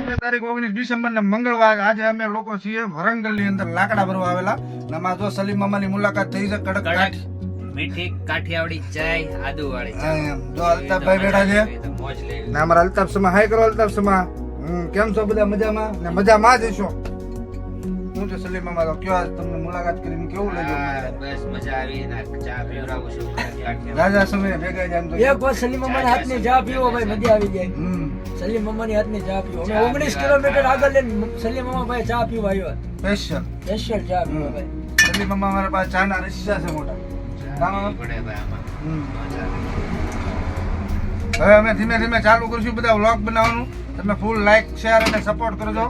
તારીખ 19 ડિસેમ્બર ને મંગળવાર આજે અમે લોકો છીએ વરંગલ ની અંદર લાકડા ભરવા આવેલા. આમાં જો સલીમ મામાની મુલાકાત થઈ છે. કડક મીઠી કાઠિયાવાડી ચાય આદુ વાળી જો અલ્તાફભાઈ બેઠા છે મોજ લેવી. ને અમારા અલ્તાફ સમા હાય કરો. અલ્તાફ સમા કેમ છો? બધા મજામાં ને મજામાં જ છો? શું છે સલીમ મામા? તો કયો આજ તમને મુલાકાત કરીને કેવું લાગ્યું? બસ મજા આવી ને ચા પીવડાવું છું કાઠિયાવાડી. રાજા સમય ભેગા જાય એમ તો એક વાર સલીમ મામાના હાથની ચા પીવો ભાઈ, મજા આવી જાય. સલીમ મામાની હાથની ચા પીવો. અમે 19 કિલોમીટર આગળ લઈને સલીમ મામા ભાઈ ચા પીવા આવ્યા. સ્પેશિયલ ચા પીવા ભાઈ. સલીમ મામા મારા પાસે ચા ના રસ્સા છે મોટા. પડે ભાઈ આમાં. હવે અમે ધીમે ધીમે ચાલુ કરશું બધા વ્લોગ બનાવવાનું. તમે ફૂલ લાઈક શેર અને સપોર્ટ કરજો.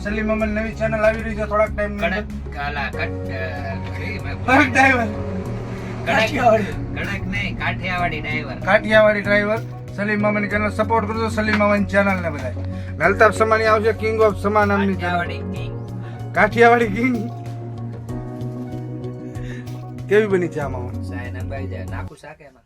સલીમ મામાની નવી ચેનલ આવી રહી છે થોડાક ટાઈમ ની અંદર. કડક કાલા કડક નહીં કાઠિયાવાડી ડ્રાઈવર. કાઠિયાવાડી ડ્રાઈવર સલીમ મામાની ચેનલ સપોર્ટ કરજો. સલીમ મામાની ચેનલ ને બધા અલ્તાફ સમાની આવશે કિંગ ઓફ સમા નામની channel. Kathiyawadi king. Kathiyawadi king કેવી બની છે આમાં? સાય નંબાઈ જાય નાખું શાકે એમાં.